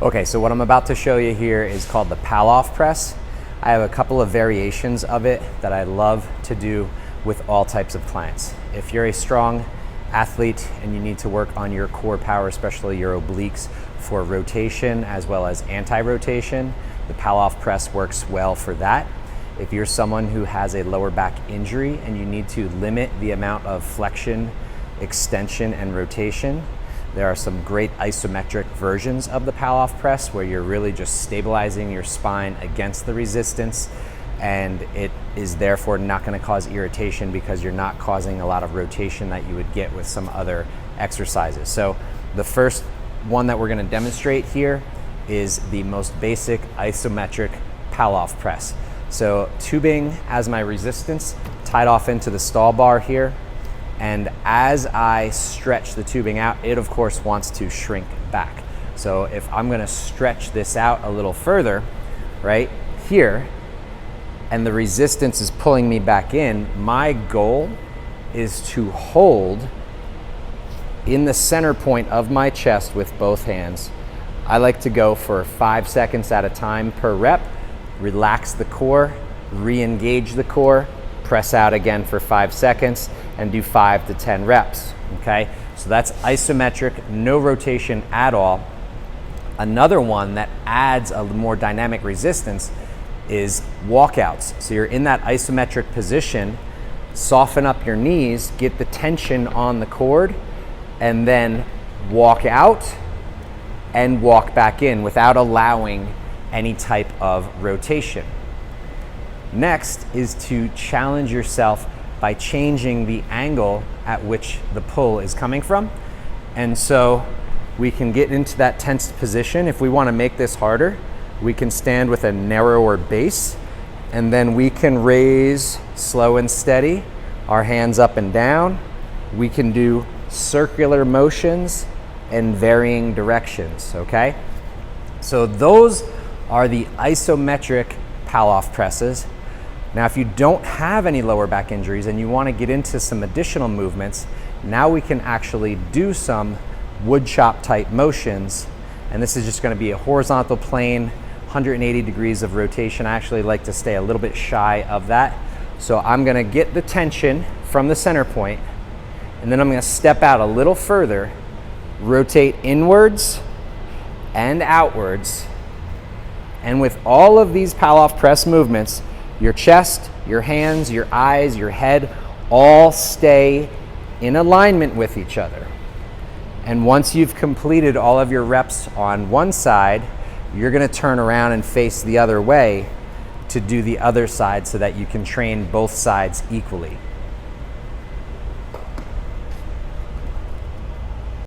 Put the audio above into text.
Okay, so what I'm about to show you here is called the Palloff Press. I have a couple of variations of it that I love to do with all types of clients. If you're a strong athlete and you need to work on your core power, especially your obliques for rotation as well as anti-rotation, the Palloff Press works well for that. If you're someone who has a lower back injury and you need to limit the amount of flexion, extension, and rotation, there are some great isometric versions of the Palloff Press where you're really just stabilizing your spine against the resistance, and it is therefore not going to cause irritation because you're not causing a lot of rotation that you would get with some other exercises. So the first one that we're going to demonstrate here is the most basic isometric Palloff Press. So tubing as my resistance, tied off into the stall bar here. And as I stretch the tubing out, it of course wants to shrink back. So if I'm gonna stretch this out a little further, right here, and the resistance is pulling me back in, my goal is to hold in the center point of my chest with both hands. I like to go for 5 seconds at a time per rep, relax the core, re-engage the core, press out again for 5 seconds, and do 5 to 10 reps, okay? So that's isometric, no rotation at all. Another one that adds a more dynamic resistance is walkouts. So you're in that isometric position, soften up your knees, get the tension on the cord, and then walk out and walk back in without allowing any type of rotation. Next is to challenge yourself by changing the angle at which the pull is coming from. And so we can get into that tensed position. If we want to make this harder, we can stand with a narrower base, and then we can raise slow and steady our hands up and down. We can do circular motions in varying directions, okay? So those are the isometric Palloff presses. Now, if you don't have any lower back injuries and you want to get into some additional movements, now we can actually do some wood chop type motions. And this is just going to be a horizontal plane, 180 degrees of rotation. I actually like to stay a little bit shy of that. So I'm going to get the tension from the center point, and then I'm going to step out a little further, rotate inwards and outwards. And with all of these Palloff Press movements, your chest, your hands, your eyes, your head all stay in alignment with each other. And once you've completed all of your reps on one side, you're going to turn around and face the other way to do the other side so that you can train both sides equally.